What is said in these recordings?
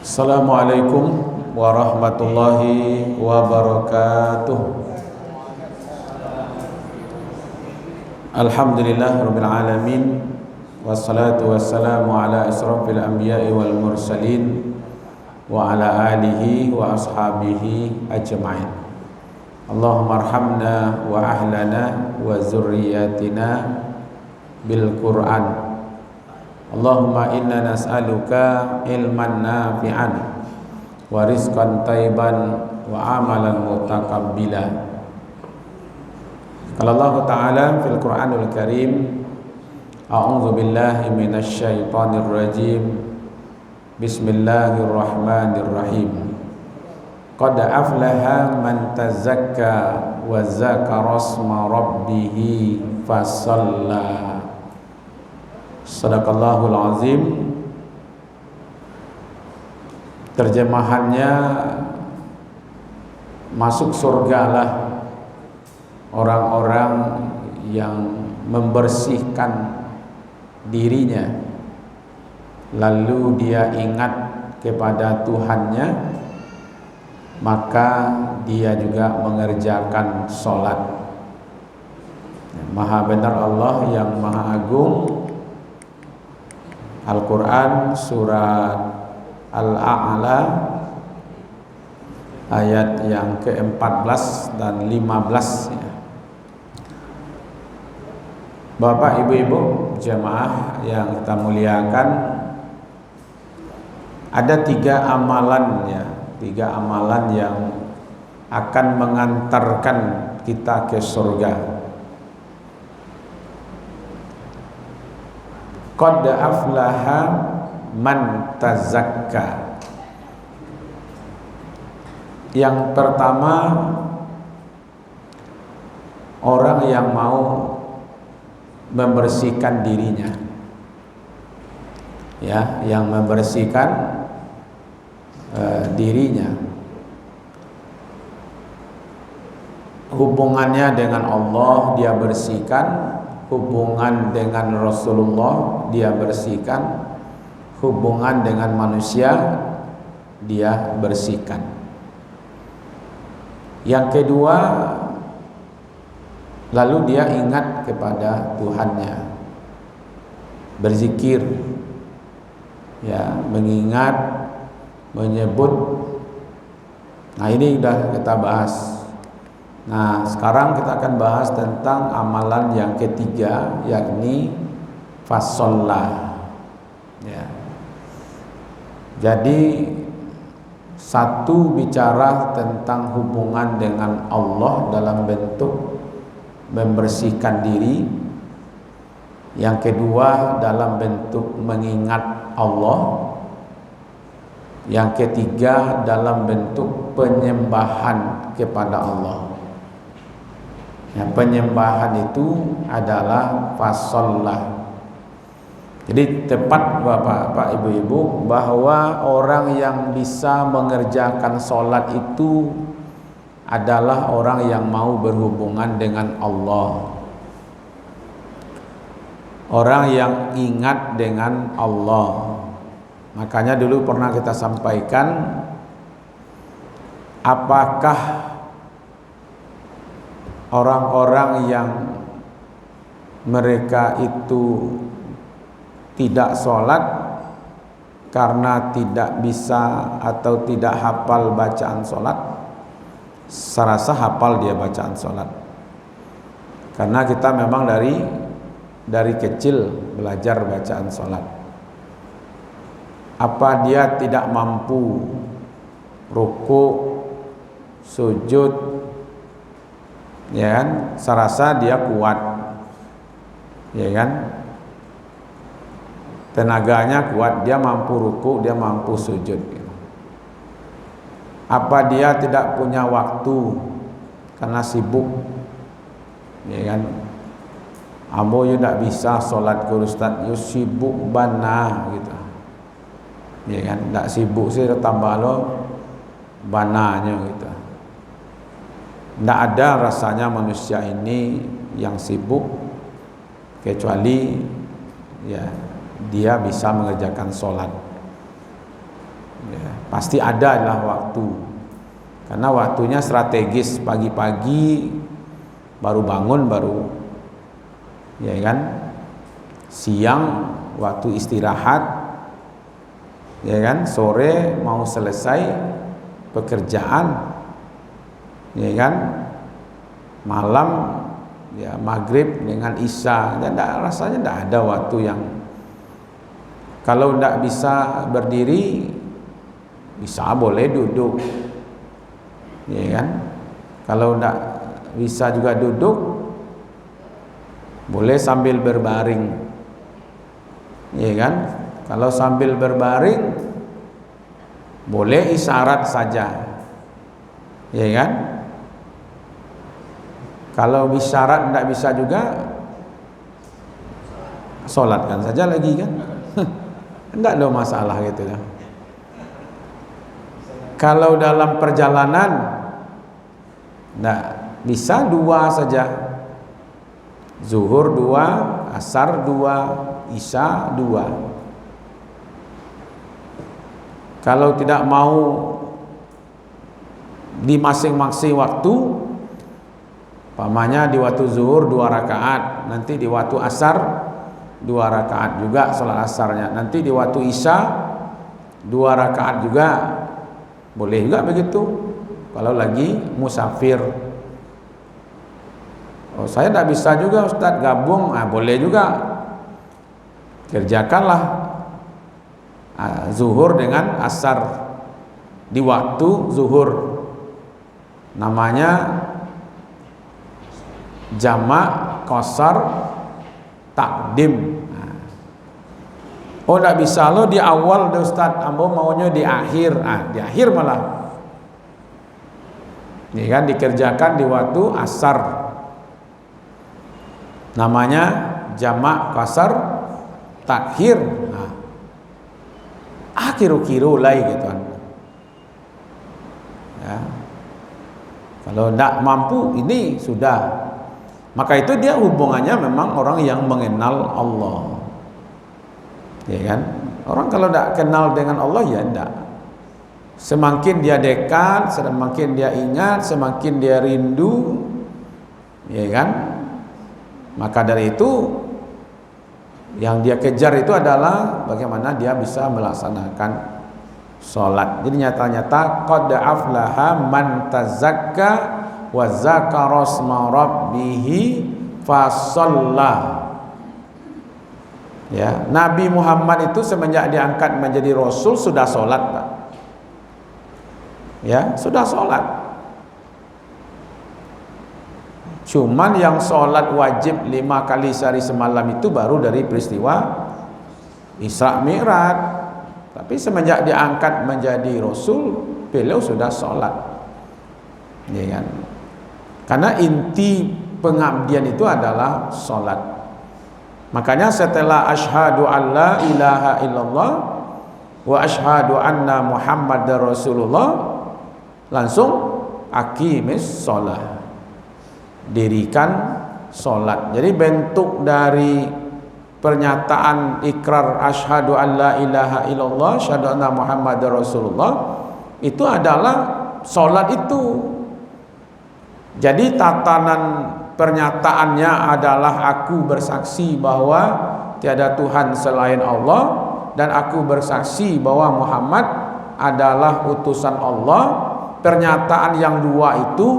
Assalamualaikum warahmatullahi wabarakatuh. Alhamdulillah rabbil alamin, wassalatu wassalamu ala asrafil anbiya'i wal mursalin wa ala alihi wa ashabihi ajma'in. Allahumma arhamna wa ahlana wa zurriyatina bil Qur'an. Allahumma inna nas'aluka ilman nafi'an wa rizqan tayyiban wa amalan mutaqabbila. Qala Allah Ta'ala fil Qur'anil Karim, a'udzu billahi minasy syaithanir rajim. Bismillahirrahmanirrahim. Qad aflaha man tazakka wa zakara asma rabbih fasalla. Sadaqallahul azim. Terjemahannya, masuk surgalah orang-orang yang membersihkan dirinya, lalu dia ingat kepada Tuhannya, maka dia juga mengerjakan sholat. Maha benar Allah yang maha agung. Al-Quran surat Al-A'la ayat yang ke-14 dan 15 ya. Bapak, ibu-ibu, jemaah yang kita muliakan, ada tiga amalan yang akan mengantarkan kita ke surga. Qad aflaha man tazakka. Yang pertama, orang yang mau membersihkan dirinya, ya, yang membersihkan dirinya, hubungannya dengan Allah dia bersihkan, hubungan dengan Rasulullah dia bersihkan, hubungan dengan manusia dia bersihkan. Yang kedua, lalu dia ingat kepada Tuhannya, berzikir, ya, mengingat, menyebut. Nah, ini sudah kita bahas. Nah, sekarang kita akan bahas tentang amalan yang ketiga, yakni fasollah. Ya. Jadi satu bicara tentang hubungan dengan Allah dalam bentuk membersihkan diri. Yang kedua dalam bentuk mengingat Allah. Yang ketiga dalam bentuk penyembahan kepada Allah. Ya, penyembahan itu adalah fasollah. Jadi tepat Bapak Ibu-ibu bahwa orang yang bisa mengerjakan sholat itu adalah orang yang mau berhubungan dengan Allah, orang yang ingat dengan Allah. Makanya dulu pernah kita sampaikan, apakah orang-orang yang mereka itu tidak sholat karena tidak bisa atau tidak hafal bacaan sholat? Saya rasa hafal dia bacaan sholat, karena kita memang dari kecil belajar bacaan sholat. Apa dia tidak mampu ruku, sujud? Ya kan, saya rasa dia kuat, ya kan, tenaganya kuat, dia mampu ruku, dia mampu sujud. Apa dia tidak punya waktu karena sibuk, ya kan, ambo you tidak bisa sholat ke Ustaz, you sibuk bana gitu, ya kan, tidak sibuk sih tambah lo bananya gitu. Tidak ada rasanya manusia ini yang sibuk kecuali ya dia bisa mengerjakan sholat. Ya. pasti ada adalah waktu. Karena waktunya strategis, pagi-pagi baru bangun, baru ya kan, siang waktu istirahat, ya kan, sore mau selesai pekerjaan, ya kan, malam ya maghrib dengan isya. Dan rasanya tidak ada waktu yang, kalau tidak bisa berdiri bisa boleh duduk, ya kan. Kalau tidak bisa juga duduk, boleh sambil berbaring, ya kan. Kalau sambil berbaring boleh isyarat saja, ya kan. Kalau isyarat tidak bisa juga, sholatkan saja lagi kan. Tidak ada masalah gitu ya. Kalau dalam perjalanan tidak bisa, dua saja, zuhur dua, asar dua, isya dua. Kalau tidak mau di masing-masing waktu, umpamanya di waktu zuhur 2 rakaat, nanti di waktu asar 2 rakaat juga sholat asarnya, nanti di waktu isya 2 rakaat juga, boleh juga begitu. Kalau lagi musafir, oh saya tidak bisa juga Ustadz gabung, boleh juga, kerjakanlah zuhur dengan asar di waktu zuhur, namanya jamak qasar takdim. Oh tidak bisa lo di awal deh Ustaz, ambo maunya di akhir. Di akhir malah ini kan dikerjakan di waktu asar, namanya jamak qasar takhir. Kira-kira lah gitu kan ya. Kalau tidak mampu ini sudah, maka itu dia hubungannya memang orang yang mengenal Allah, ya kan. Orang kalau tidak kenal dengan Allah ya tidak. Semakin dia dekat, semakin dia ingat, semakin dia rindu, ya kan. Maka dari itu yang dia kejar itu adalah bagaimana dia bisa melaksanakan sholat. Jadi nyata-nyata qad aflaha man tazakka wa zakara asma rabbih fasalla. Ya, Nabi Muhammad itu semenjak diangkat menjadi rasul sudah sholat, Pak. Ya, sudah sholat. Cuman yang sholat wajib 5 kali sehari semalam itu baru dari peristiwa Isra Mi'raj. Tapi semenjak diangkat menjadi Rasul, beliau sudah sholat, ya kan? Karena inti pengabdian itu adalah sholat. Makanya setelah asyhadu alla ilaha illallah wa asyhadu anna muhammadar rasulullah, langsung aqimis sholat, dirikan sholat. Jadi bentuk dari pernyataan ikrar asyhadu alla ilaha illallah, asyhadu anna muhammadar rasulullah, itu adalah sholat itu. Jadi tatanan pernyataannya adalah aku bersaksi bahwa tiada Tuhan selain Allah, dan aku bersaksi bahwa Muhammad adalah utusan Allah. Pernyataan yang dua itu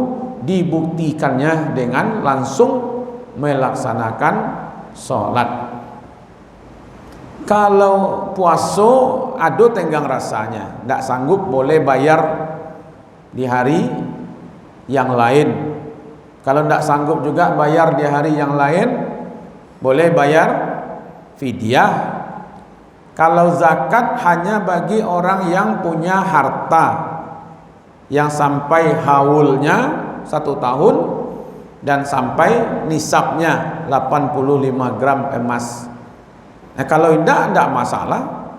dibuktikannya dengan langsung melaksanakan sholat. Kalau puasa ado tenggang rasanya, tidak sanggup, boleh bayar di hari yang lain. Kalau tidak sanggup juga bayar di hari yang lain, boleh bayar fidyah. Kalau zakat hanya bagi orang yang punya harta yang sampai haulnya 1 tahun dan sampai nisabnya 85 gram emas. Nah, kalau tidak masalah.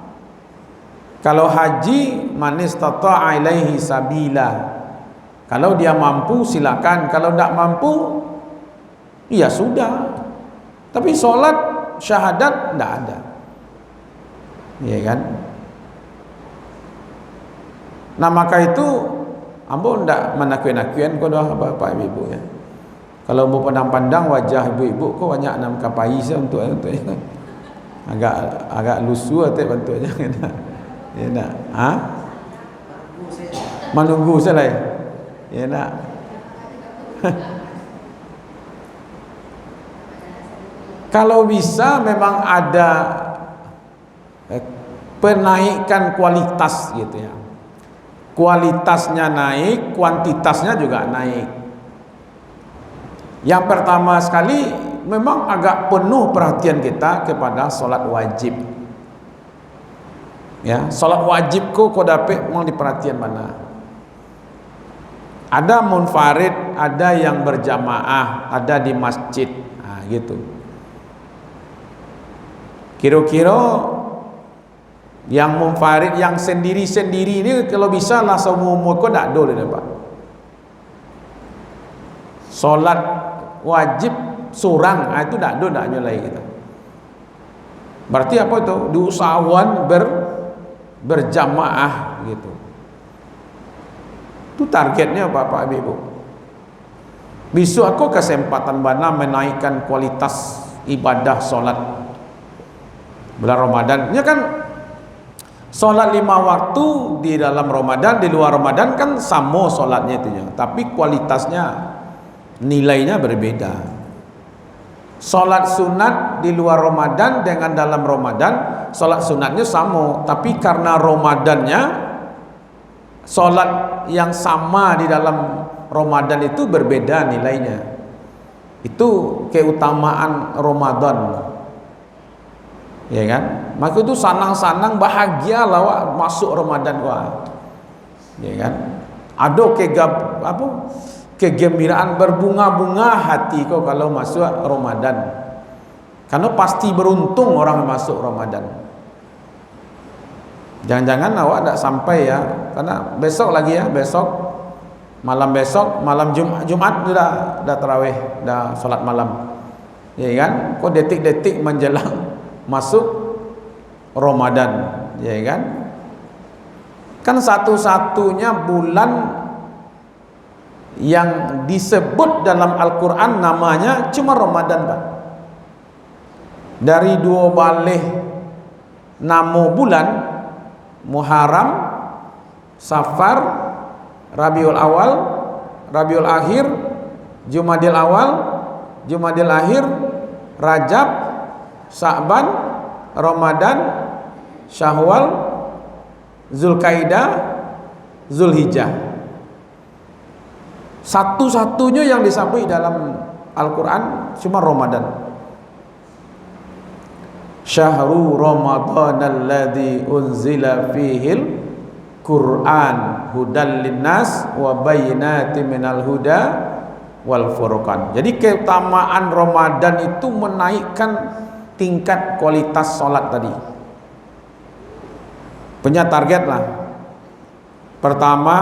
Kalau haji, man istata'a ilaihi sabila, kalau dia mampu silakan, kalau tidak mampu ya sudah. Tapi sholat syahadat tidak ada, ya kan. Nah maka itu ambo ndak menakui-nakuian kau dah bapak ibu ya. Kalau ambo pandang-pandang wajah ibu-ibu kau banyak nam kapai saya untuk agak lusu atik bentuknya kena. Ya nak. Ha? Menunggu saya lah. Ya nak. Kalau bisa memang ada penaikan kualitas gitu ya. Kualitasnya naik, kuantitasnya juga naik. Yang pertama sekali memang agak penuh perhatian kita kepada solat wajib. Ya, solat wajib kau dapat mau diperhatian mana? Ada munfarid, ada yang berjamaah, ada di masjid. Nah, gitu. Kira-kira yang munfarid, yang sendiri-sendiri ini kalau bisa lah semua umur kau tak ada dia Pak. Solat wajib surang itu tak ada, tak nyulai kita. Berarti apa itu? Diusahawan berjamaah gitu. Itu targetnya Bapak Ibu. Besok aku kesempatan bana menaikkan kualitas ibadah solat bulan Ramadan. Ya kan solat 5 waktu di dalam Ramadan, di luar Ramadan kan sama solatnya itu ya. Tapi kualitasnya, nilainya berbeda. Solat sunat di luar Ramadan dengan dalam Ramadan, solat sunatnya sama. Tapi karena Ramadannya, solat yang sama di dalam Ramadan itu berbeda nilainya. Itu keutamaan Ramadan. Ya kan? Maka itu sanang-sanang bahagia lah masuk Ramadan gua. Ya kan? Ada kegembiraan berbunga-bunga hati kau kalau masuk Ramadan. Karena pasti beruntung orang masuk Ramadan. Jangan-jangan awak tak sampai ya, karena besok lagi ya, besok malam Jumat dah tarawih, dah salat malam. Ya kan? Kau detik-detik menjelang masuk Ramadan, ya kan? Kan satu-satunya bulan yang disebut dalam Al-Quran namanya cuma Ramadan Pak. Dari 2 balih nama bulan Muharram, Safar, Rabiul Awal, Rabiul Akhir, Jumadil Awal, Jumadil Akhir, Rajab, Sa'ban, Ramadan, Syawal, Zulkaidah, Zulhijjah. Satu-satunya yang disebut dalam Al-Quran cuma Ramadan. Syahrul Ramadan alladzi unzila fihil Qur'an hudal linnas wa bayyinatin minal huda wal furqan. Jadi keutamaan Ramadan itu menaikkan tingkat kualitas solat tadi. Punya target lah. Pertama,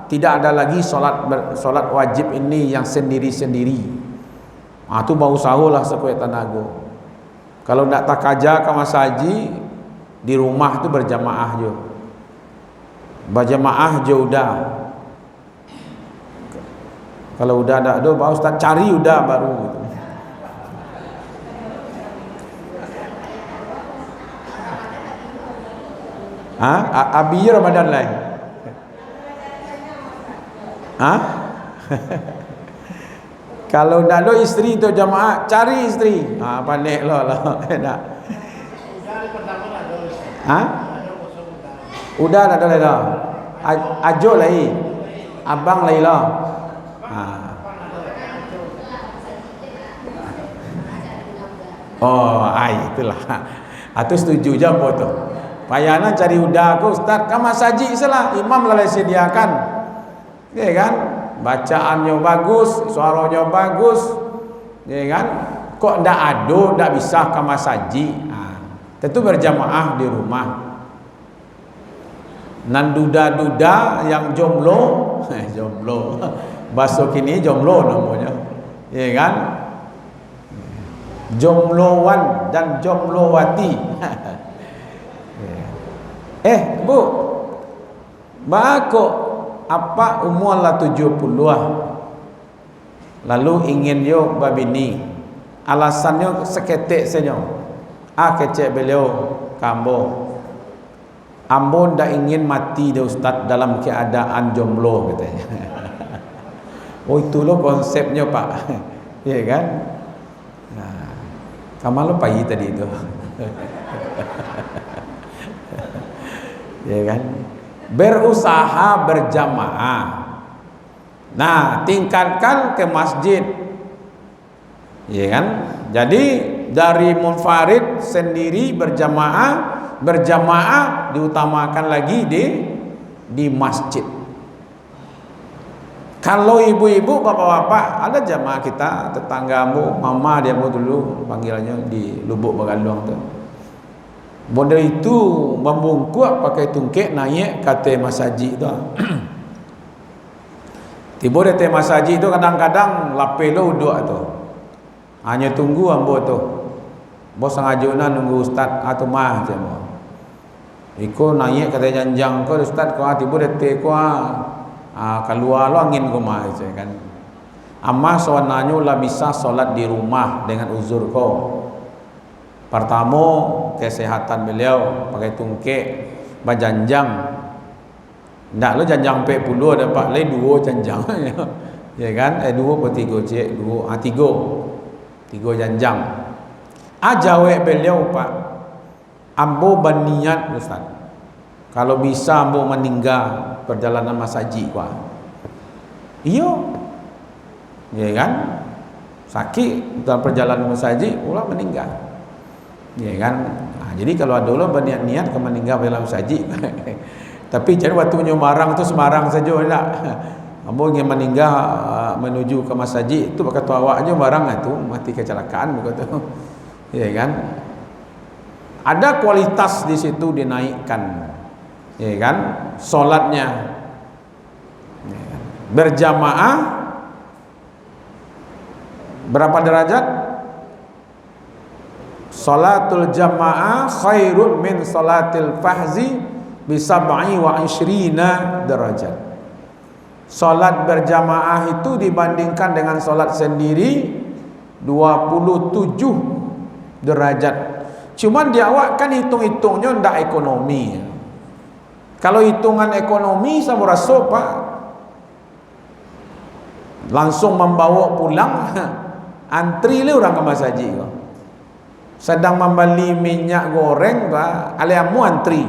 tidak ada lagi solat wajib ini yang sendiri-sendiri. Itu bau sahulah sekuat tenaga. Kalau tidak tak kaja ke masa haji, di rumah itu berjamaah je. Berjamaah je udah. Kalau udah tak ada, baru Ustaz cari udah baru gitu. Abi Ramadan lain. Kalau tak ada isteri tu jamaah, cari isteri. Pandai lah. Tak. Udah ada lah. Ajo lagi. Abang lagi lah. Itulah. Itu setuju je apa tu. Payanan cari udah aku Ustaz, kan masaji salah, imam lah sediakan. Ya kan? Bacaannya bagus, suaranya bagus. Ya kan? Kok ndak ada, ndak bisa ke masaji. Tentu berjamaah di rumah. Nan duda-duda yang jomblo, jomblo. Bahasa kini jomblo namanya. Ya kan? Jomblowan dan jomblowati. Bu, Bako apa umur lah 70 lalu ingin yo babini, alasannya seketik senyo, kecek beliau kambo, ambo ndak ingin mati deh Ustaz dalam keadaan jomblo katanya. Oh itu loh konsepnya Pak. Ya kan? Nah, kamu lo pagi tadi itu. Ya kan? Berusaha berjamaah. Nah, tingkatkan ke masjid. Ya kan? Jadi dari munfarid sendiri berjamaah diutamakan lagi di masjid. Kalau ibu-ibu, bapak-bapak, ada jamaah kita, tetanggamu, mama dia mau dulu panggilannya di Lubuk Bagalong tuh. Bodoh itu membungkuk pakai tungkek naik kate masaji itu. Tiba di masaji itu kadang-kadang lapelo uduk tu. Hanya tunggu ambo tu. Bos ngajuna nunggu ustaz atau mah je mo. Iko naik kate janjang ko ustaz ko tiba di ko keluar lo angin ko mah kan. Amma sawananyo lah bisa solat di rumah dengan uzur ko. Pertama kesehatan beliau pakai tungkek bajanjang. Ndak lo janjang pe 10 dapat le 2 janjang. Ya kan? 2 atau 3 cek 2 3 janjang. Jawab beliau Pak. Ambo berniat Ustaz. Kalau bisa ambo meninggal perjalanan masaji kuah. Iyo. Ya kan? Sakit dalam perjalanan masaji ulah meninggal. Ya kan? Nah, jadi kalau ada orang berniat-niat ke meninggal dalam masaji. Tapi jadi waktu Semarang tu Semarang saja tak. Ambo ingin meninggal menuju ke masaji itu pakai awaknya barang itu mati kecelakaan begitu. Ya kan? Ada kualitas di situ dinaikkan. Ya kan? Solatnya ya kan? Berjamaah berapa derajat? Salatul jamaah khairun min salatil fahzi bi 27 derajat. Salat berjamaah itu dibandingkan dengan salat sendiri 27 derajat. Cuman dia awak kan hitung-hitungnya ndak ekonomi. Kalau hitungan ekonomi saya rasa Pak langsung membawa pulang antri le orang ke masaji kok. Sedang membeli minyak goreng Pak, aliamu antri.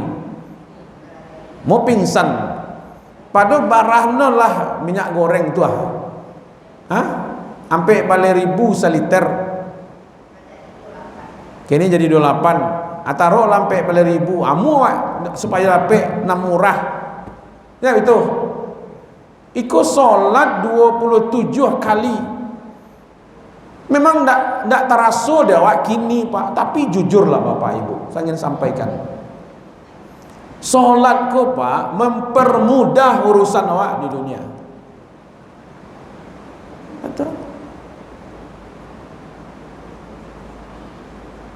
Mau pingsan. Padahal barahna lah minyak goreng tu Ampe balik 1.000 seliter. Kini jadi 28. Ataro lampe balik 1.000. Amu supaya lampe nak murah. Ya itu. Iko solat 27 kali. Memang tak terasa dia awak kini Pak. Tapi jujurlah Bapak Ibu, saya ingin sampaikan. Solat ko Pak mempermudah urusan awak di dunia. Betul.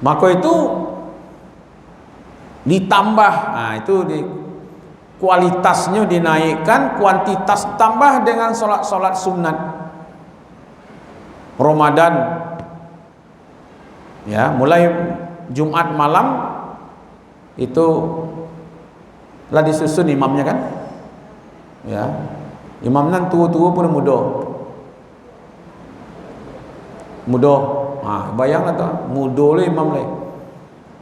Maka itu ditambah, kualitasnya dinaikkan, kuantitas tambah dengan solat-solat sunat Ramadan. Ya, mulai Jumat malam itu lah disusun imamnya kan. Ya, imam nan tua-tua pun muda. Bayanglah tu, muda le imam le.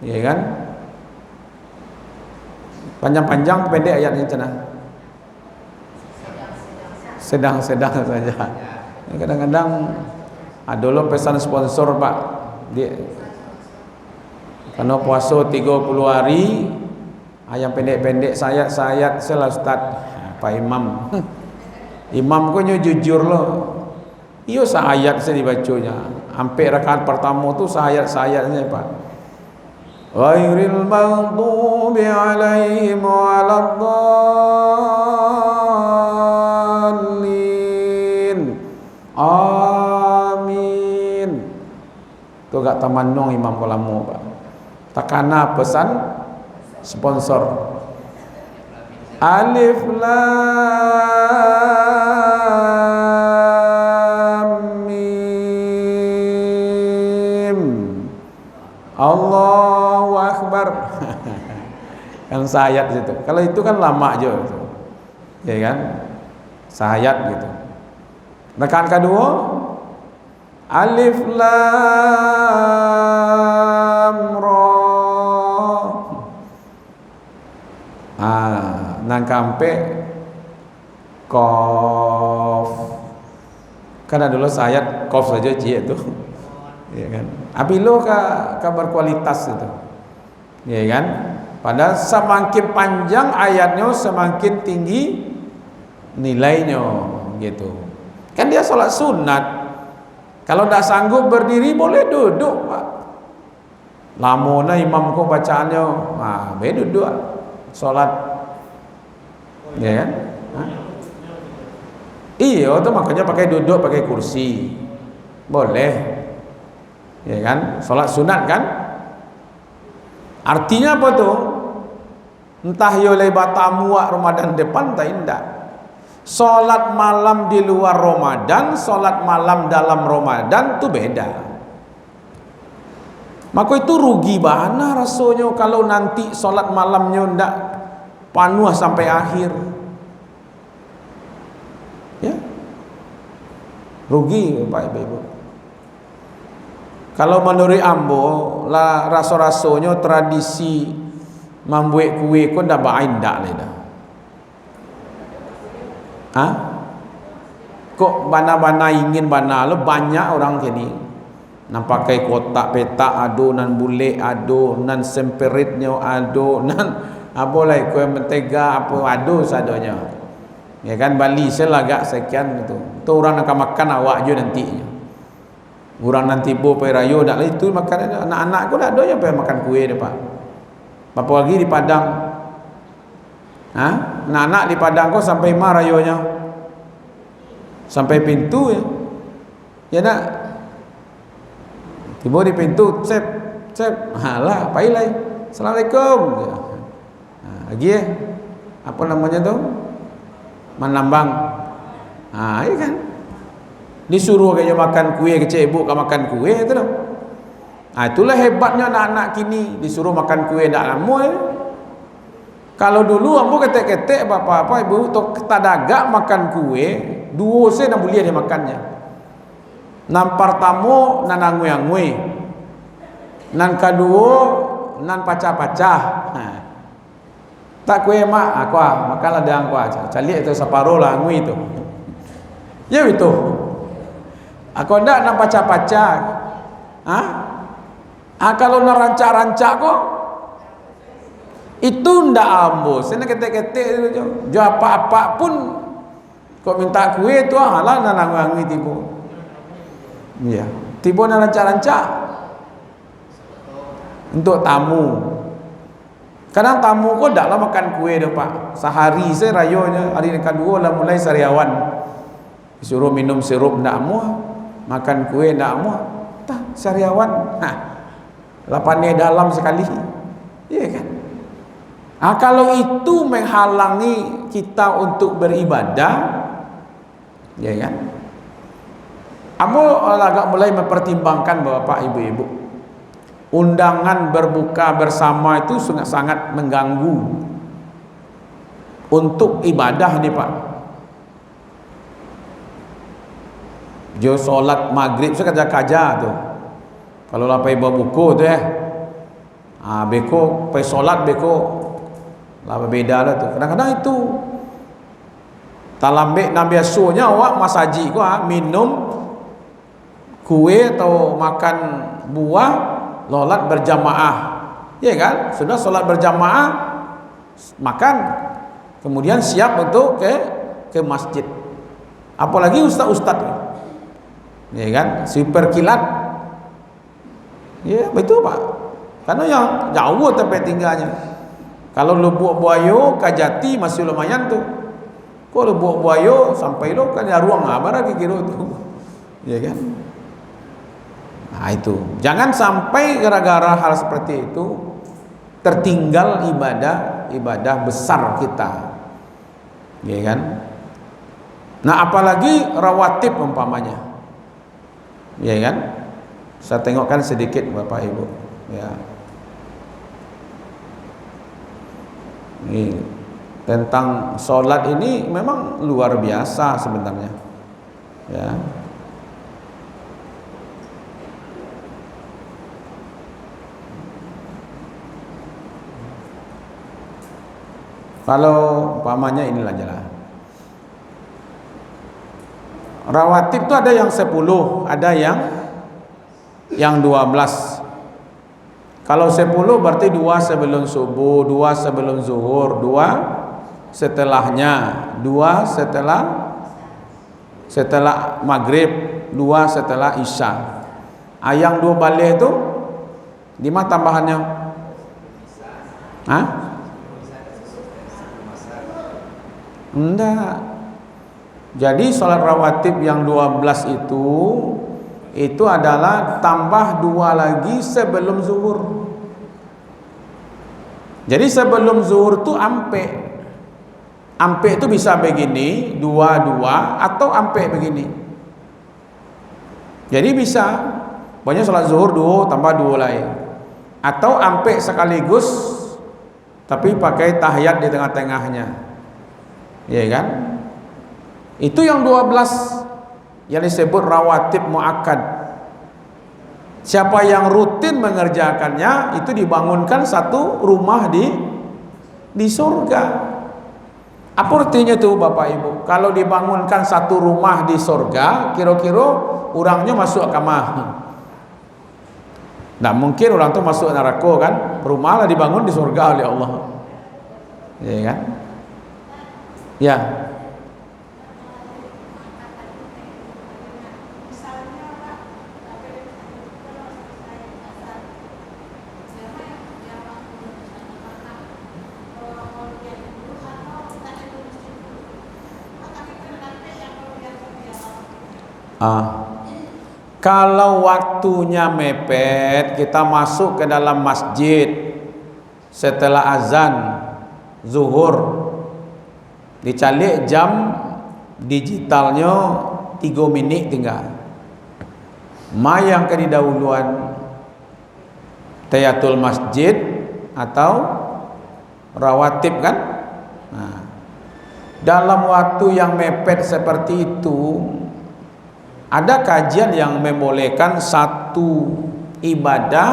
Ya kan? Panjang-panjang pendek ayatnya cenah. Sedang-sedang saja. Kadang-kadang ada lo pesan sponsor Pak. Dia karena puasa 30 hari yang pendek-pendek sayat-sayat saya Ustaz. Pak Imam. Imam ko jujur lo. Iyo sayat saya dibacanya. Hampir rakaat pertama tu sayat-sayatnya Pak. Ghairil maghdubi alaihim waladdallin. Amin. Tu gak tamannong imam kolamu Pak. Takana pesan sponsor. Alif Lam Mim. Allahu Akbar. Kan sayat situ. Kalau itu kan lama aja gitu. Ya kan? Sayat gitu. Rekan kedua Alif Lam Ra. Nang kampe Qaf. Kan dulu sayat Qaf saja cie itu. Ya kan? Apilo ka berkualitas itu. Ya kan? Padahal semakin panjang ayatnya semakin tinggi nilainya gitu. Kan dia sholat sunat. Kalau tidak sanggup berdiri boleh duduk, Pak. Lamona imam kau bacaannya, boleh duduk sholat. Ya kan? Iya, itu makanya pakai duduk, pakai kursi. Boleh. Ya kan? Sholat sunat kan? Artinya apa tuh? Entah yo lebat tamu Ramadan depan tak indah. Salat malam di luar Ramadan, salat malam dalam Ramadan itu beda. Maka itu rugi bana rasanya kalau nanti salat malamnya ndak panuh sampai akhir. Ya. Rugi Pak Ibu. Kalau menurut ambo lah raso-rasonya tradisi membuat kue kau dah bain dak le dah. Kok bana-bana ingin bana lo banyak orang kini. Nan pakai kotak petak ado, nan bule ado, nan semperitnya ado, nan apa lagi kue mentega apa ado sadonya. Ya kan Bali selagak sekian itu. Tu orang nak makan awak je nanti. Orang nanti bo perayo dak itu makan anak-anak ko dak ada yang makan kue depan. Apa lagi di Padang? Anak-anak di Padang ko sampai marayonya. Sampai pintu ya. Ya nak. Tiba di pintu, cep. Halah, pailai. Assalamualaikum. Lagi ya. Apa namanya tu? Menambang. Iya kan? Disuruh kayaknya makan kue, kecil ibu kan makan kue itu dah. Itulah hebatnya anak-anak kini disuruh makan kue ndak lama ya. Kalau dulu ambo ketek-ketek bapak-bapak ibu tok ketadaga makan kue, dua se nak boleh dia makannya. Nan pertama nan angui-angui. Nan kedua nan pacah-pacah. Tak kue mak aku makanlah dia aku aja. Calik itu separuh lah angui itu. Ya itu. Aku ndak nak pacah-pacah. Kalau nak rancak-rancak kok itu ndak ambo. Saya nak ketek-ketek itu. Jo apa-apa pun kok minta kue tu halah nak angui tiba. Ya, tiba nak rancak-rancak untuk tamu. Kadang tamu kok ndak lah makan kue dah Pak. Sehari saya rayonya, hari kedua lah mulai sariawan. Disuruh minum sirup ndak mau. Makan kue ndak mau, tah sariawan, lapannya dalam sekali, iya kan? Kalau itu menghalangi kita untuk beribadah, ya kan? Amo agak mulai mempertimbangkan bapak ibu-ibu, undangan berbuka bersama itu sangat mengganggu untuk ibadah nih Pak. Jo solat maghrib saya kaja-kaja tu. Kalau lapai bawa buku tu beko pai solat beko lah beda lah tu. Kadang-kadang itu talambek dan biasanya awak masaji ko minum kue atau makan buah lolat berjamaah. Ya kan? Sudah solat berjamaah makan kemudian siap untuk ke masjid. Apalagi ustaz-ustaz. Ya kan, super kilat. Ya betul Pak. Karena yang jauh tempat tinggalnya. Kalau Lubuk Buaya Kajati masih lumayan tuh. Kalau Lubuk Buaya sampai lo kan ya ruang apa lagi kira tu. Ya kan. Nah itu. Jangan sampai gara-gara hal seperti itu tertinggal ibadah besar kita. ya kan? Nah, apalagi rawatib umpamanya, ya kan? Saya tengokkan sedikit Bapak Ibu, ya. Ini tentang sholat ini memang luar biasa sebenarnya, ya. Kalau umpamanya inilah jalan. Rawatib itu ada yang 10, ada yang 12. Kalau 10 berarti 2 sebelum subuh, 2 sebelum zuhur, 2 setelahnya, 2 setelah maghrib, 2 setelah isya. Yang 2 balik itu di mana tambahannya? Hah? Enggak. Jadi sholat rawatib yang 12 itu adalah tambah 2 lagi sebelum zuhur. Jadi sebelum zuhur itu ampe itu bisa begini, 2 atau ampe begini. Jadi bisa pokoknya sholat zuhur 2 tambah 2 lain, atau ampe sekaligus tapi pakai tahiyat di tengah-tengahnya. Ya kan? Itu yang 12 yang disebut rawatib muakkad. Siapa yang rutin mengerjakannya itu dibangunkan satu rumah di surga. Apa artinya tuh Bapak Ibu? Kalau dibangunkan satu rumah di surga, kira-kira orangnya masuk kamar. Nah, mungkin orang tuh masuk neraka kan? Rumah lah dibangun di surga oleh Allah. Ya kan? Ya. Kalau waktunya mepet, kita masuk ke dalam masjid setelah azan zuhur, dicalik jam digitalnya 3 menit tinggal. Yang kedahuluan tahiyatul masjid atau rawatib kan? Nah, dalam waktu yang mepet seperti itu, ada kajian yang membolehkan satu ibadah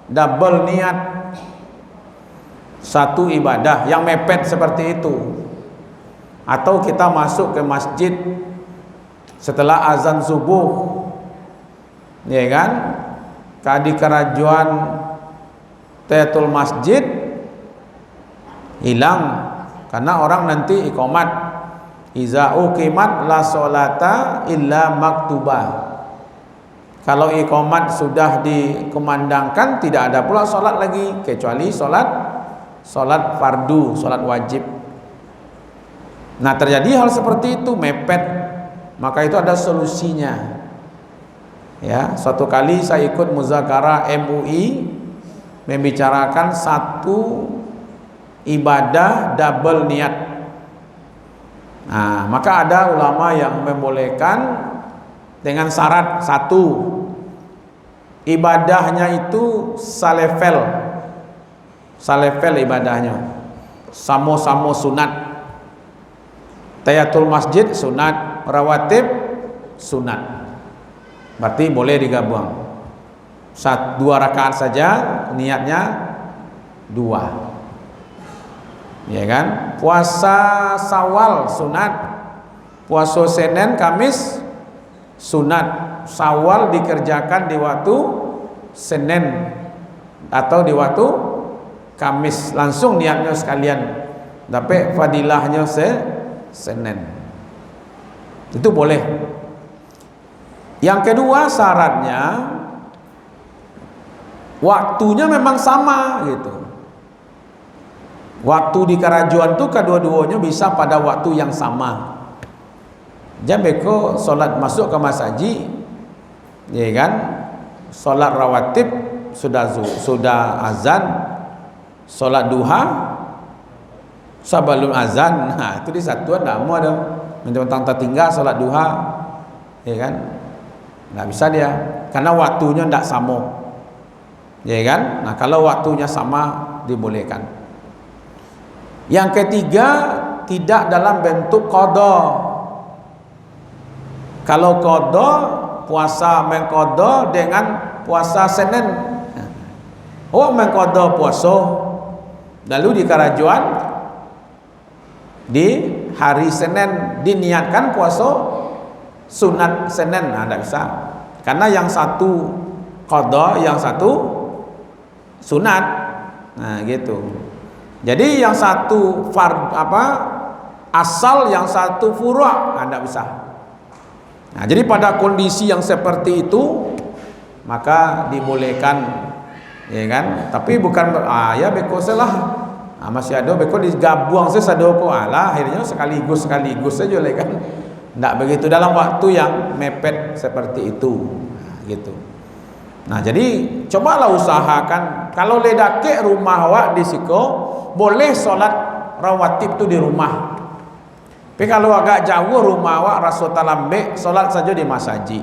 double niat. Satu ibadah yang mepet seperti itu. Atau kita masuk ke masjid setelah azan subuh, ya kan? Kadi kerajuan tahiyatul masjid hilang karena orang nanti iqamat. Iza uqimat la sholata illa maktubah. Kalau iqamat sudah dikumandangkan, tidak ada pula sholat lagi kecuali sholat fardu, sholat wajib. Nah, terjadi hal seperti itu mepet, maka itu ada solusinya. Ya, suatu kali saya ikut muzakarah MUI membicarakan satu ibadah double niat. Nah, maka ada ulama yang membolehkan dengan syarat satu, ibadahnya itu salefel ibadahnya, samo-samo sunat. Tahiyatul masjid sunat, rawatib sunat. Berarti boleh digabung. 2 rakaat saja niatnya 2. Ya kan? Puasa Syawal sunat. Puasa Senin Kamis sunat. Syawal dikerjakan di waktu Senin atau di waktu Kamis, langsung niatnya sekalian. Tapi fadilahnya Senin. Itu boleh. Yang kedua syaratnya waktunya memang sama gitu. Waktu di kerajuan itu kedua-duanya bisa pada waktu yang sama. Jambeko solat masuk ke masjid, ya kan? Solat rawatib sudah azan, solat duha Sebelum azan. Nah, itu di satuan ndak mau ada. Mentang tertinggal salat duha, ya kan? Nggak bisa dia, karena waktunya ndak sama, ya kan? Nah, kalau waktunya sama dibolehkan. Yang ketiga, tidak dalam bentuk qada. Kalau qada, puasa mengqada dengan puasa Senin. Oh, mengqada puasa lalu di karajuan di hari Senin diniatkan puasa sunat Senin. Nah, tidak bisa, karena yang satu qada, yang satu sunat. Nah, gitu. Jadi yang satu asal, yang satu furu'. Nah, tidak bisa. Nah, jadi pada kondisi yang seperti itu maka dibolehkan, ya kan? Tapi bukan ya beko salah. Masih ada beko digabung sesadoko lah, akhirnya sekaligus saja, ya kan? Tidak begitu dalam waktu yang mepet seperti itu. Nah, gitu. Nah, jadi cobalah usahakan kalau ledake rumah awak di siko, boleh sholat rawatib itu di rumah. Tapi kalau agak jauh rumah awak rasa talambe, sholat saja di masjid.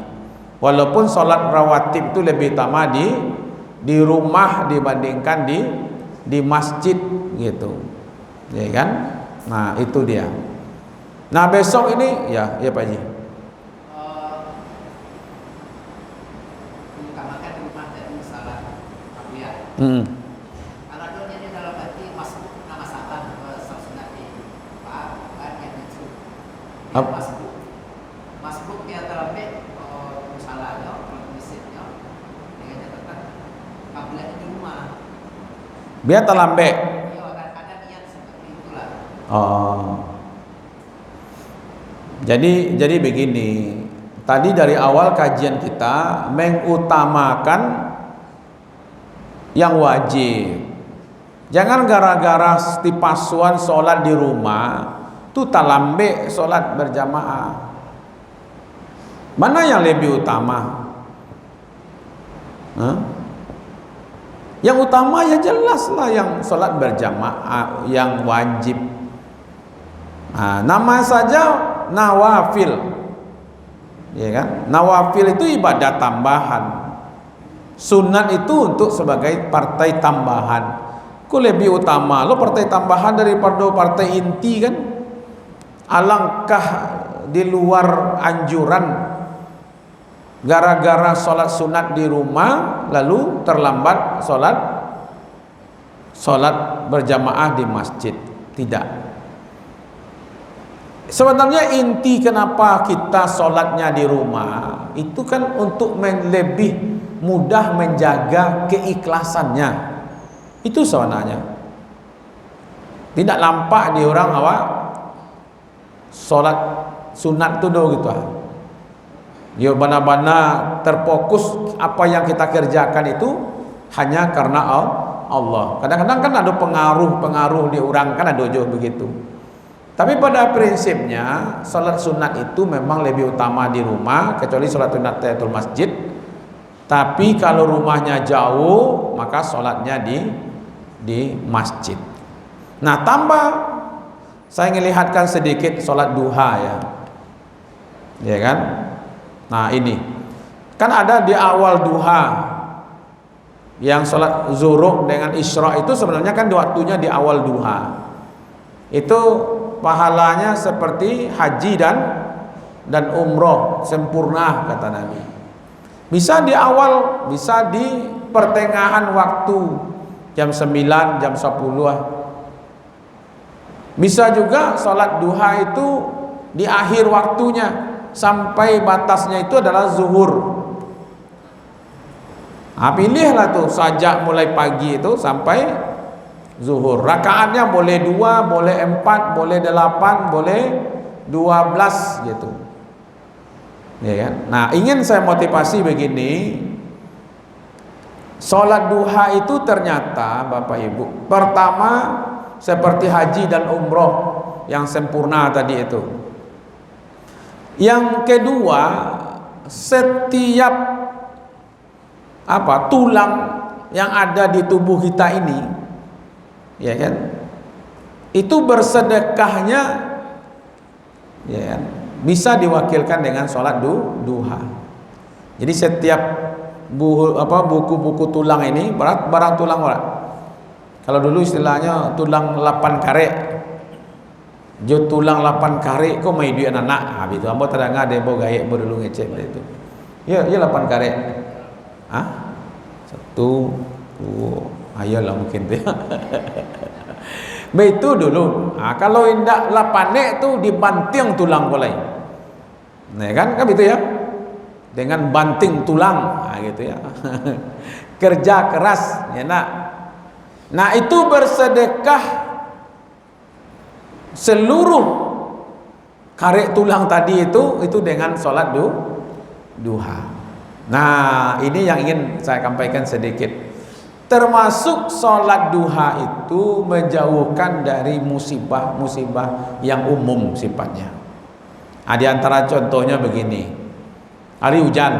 Walaupun sholat rawatib itu lebih utama di rumah dibandingkan di masjid, gitu, ya kan? Nah, itu dia. Nah, besok ini ya Pak Haji. Mengutamakan rumah dan salat qabliyah. Kalau dia dalam arti masuk nama sahabat sunat di Pak yang itu. Masuk dia dalam salahnya, masjidnya dengan catatan qabliyah di rumah. Biar terlambat. Iya, kadang-kadang niat seperti itulah. Oh. Jadi begini, tadi dari awal kajian kita mengutamakan yang wajib. Jangan gara-gara tipasuan sholat di rumah tu talambe sholat berjamaah. Mana yang lebih utama? Yang utama ya jelaslah yang sholat berjamaah, yang wajib. Nama saja nawafil, ya kan? Nawafil itu ibadah tambahan. Sunat itu untuk sebagai partai tambahan. Kok lebih utama lo partai tambahan daripada partai inti, kan? Alangkah di luar anjuran gara-gara sholat sunat di rumah lalu terlambat sholat berjamaah di masjid. Tidak. Sebenarnya inti kenapa kita sholatnya di rumah itu kan untuk lebih mudah menjaga keikhlasannya. Itu sebenarnya. Tidak nampak di orang awak sholat sunat tu do gitu. Ya benar-benar terfokus apa yang kita kerjakan itu hanya karena Allah. Kadang-kadang kan ada pengaruh di orang, kan ada juga begitu. Tapi pada prinsipnya salat sunat itu memang lebih utama di rumah, kecuali salat sunat tahiyatul masjid. Tapi kalau rumahnya jauh, maka salatnya di masjid. Nah, tambah saya ngelihatkan sedikit salat duha ya. Ya kan? Nah, ini kan ada di awal duha. Yang salat zuhur dengan isra itu sebenarnya kan waktunya di awal duha. Itu pahalanya seperti haji dan umroh sempurna, kata Nabi. Bisa di awal, bisa di pertengahan waktu, jam 9, jam 10. Bisa juga sholat duha itu di akhir waktunya, sampai batasnya itu adalah zuhur. Pilihlah tuh sajak mulai pagi itu sampai zuhur. Rakaatnya boleh 2, boleh 4, boleh 8, boleh 12 gitu. Ya kan? Nah, ingin saya motivasi begini. Salat duha itu ternyata Bapak Ibu, pertama seperti haji dan umroh yang sempurna tadi itu. Yang kedua, setiap tulang yang ada di tubuh kita ini, ya kan, itu bersedekahnya ya kan, bisa diwakilkan dengan sholat duha. Jadi setiap buku-buku tulang ini barang tulang orang. Kalau dulu istilahnya tulang 8 karek. Jo tulang 8 karek kok mai duit anak. Habis itu ambo terangga debo gaek dulu ngecek itu. Ya 8 karek. Hah? 1 2 ayolah mungkin dia. Itu dulu. Kalau indak 8 nek tu dibanting tulang boleh. Nah kan itu ya. Dengan banting tulang, gitu ya. Kerja keras, ya nak. Nah itu bersedekah seluruh karek tulang tadi itu dengan sholat duha. Nah ini yang ingin saya sampaikan sedikit. Termasuk sholat duha itu menjauhkan dari musibah-musibah yang umum sifatnya. Di antara contohnya begini. Hari hujan,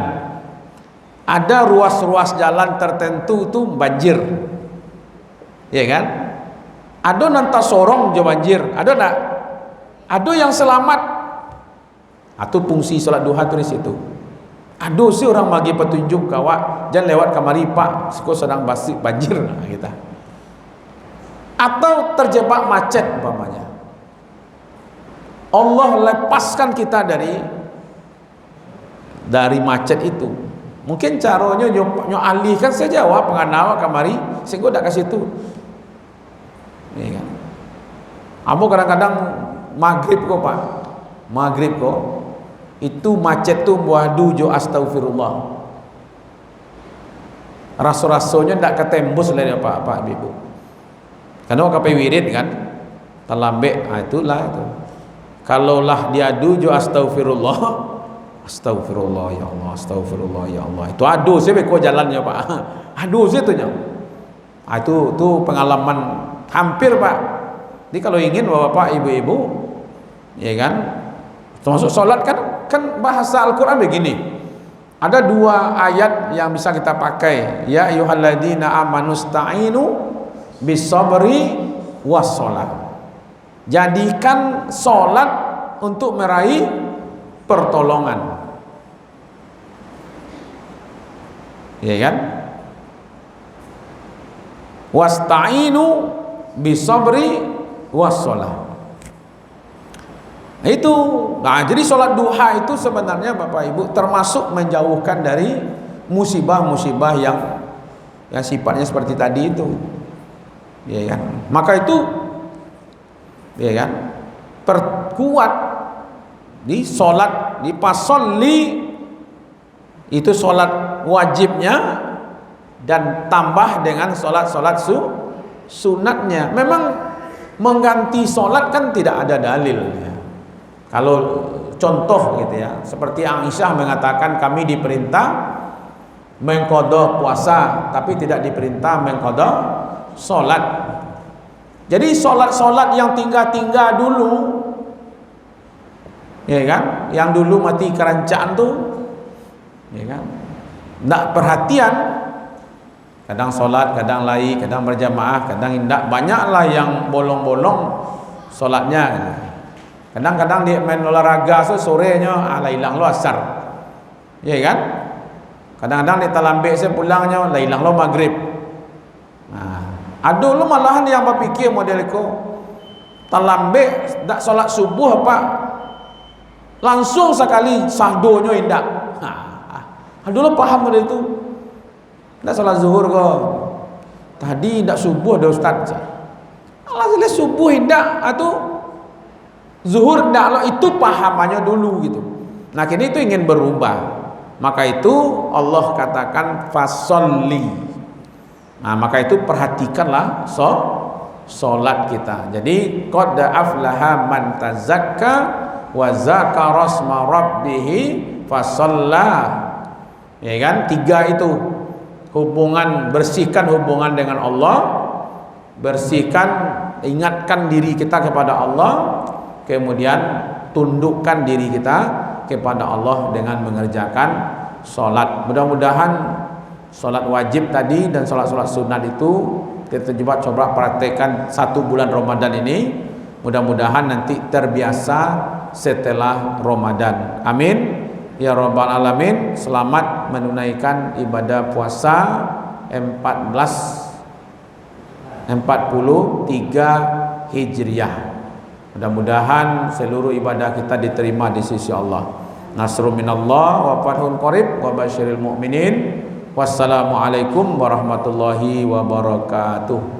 ada ruas-ruas jalan tertentu itu banjir, ya kan? Ada nanti sorong je banjir, ada nak? Ada yang selamat. Atau fungsi sholat duha tu di situ. Ada sih orang bagi petunjuk kawak, jangan lewat kamari pak, siko sedang banjir, kita. Atau terjebak macet umpamanya. Allah lepaskan kita dari macet itu. Mungkin caranya nyo alihkan saja wah penganawa kamari sehingga dak kasih itu. Ya kan. Amo kadang-kadang maghrib kok Pak. Maghrib kok itu macet tuh waduh jo astagfirullah. Raso-rasonya ndak ketembus dari Pak Ibu. Karena kapai wirid kan. Terlambat, itulah itu. Kalaulah diadu jo astagfirullah. Astagfirullah ya Allah, astagfirullah ya Allah. Itu aduh sih kok jalannya Pak. Aduh sih itunya. Itu pengalaman hampir Pak. Jadi kalau ingin Bapak Ibu-ibu ya kan, termasuk sholat kan bahasa Al-Qur'an begini. Ada 2 ayat yang bisa kita pakai. Ya ayyuhalladzina amanu sta'inu bisabri wassalah. Jadikan sholat untuk meraih pertolongan. Ya kan? Wasta'inu bisabri wassalah. Itu. Nah, jadi sholat duha itu sebenarnya Bapak Ibu termasuk menjauhkan dari musibah-musibah yang sifatnya seperti tadi itu. Ya kan? Maka itu ya kan? Perkuat di sholat, di pasolli itu sholat wajibnya dan tambah dengan sholat sunatnya. Memang mengganti sholat kan tidak ada dalil ya. Kalau contoh gitu ya, seperti Aisyah mengatakan kami diperintah mengqadha puasa tapi tidak diperintah mengqadha sholat. Jadi sholat yang tinggal dulu ya kan, yang dulu mati kerancaan tuh ya kan, ndak perhatian, kadang sholat, kadang lari, kadang berjamaah, kadang tidak, banyaklah yang bolong-bolong sholatnya. Kadang-kadang dia main olahraga sorenya ala hilang lo asar, ya kan. Kadang-kadang dia terlambat pulangnya lah hilang lo maghrib. Nah, ada lo malahan yang berpikir model itu terlambat tak sholat subuh apa langsung sekali sahdonya indah. Dulu paham model itu. Tak sholat zuhur kok. Tadi tak subuh ada ustaz. Alhamdulillah subuh indah atau zuhur indah lo itu pahamannya dulu gitu. Nah kini itu ingin berubah. Maka itu Allah katakan fasolli. Nah maka itu perhatikanlah sholat kita. Jadi qad aflaha man tazakka wa zakara rasma rabbih fasalla. Ya kan, 3 itu hubungan, bersihkan hubungan dengan Allah, bersihkan, ingatkan diri kita kepada Allah, kemudian tundukkan diri kita kepada Allah dengan mengerjakan sholat. Mudah-mudahan sholat wajib tadi dan sholat sunat itu kita coba praktekkan 1 bulan Ramadan ini. Mudah-mudahan nanti terbiasa setelah Ramadan. Amin ya rabbal alamin. Selamat menunaikan ibadah puasa 1443 Hijriah. Mudah-mudahan seluruh ibadah kita diterima di sisi Allah. Nasrun minallah wa fathun qarib wa basyiril mu'minin. Wassalamualaikum warahmatullahi wabarakatuh.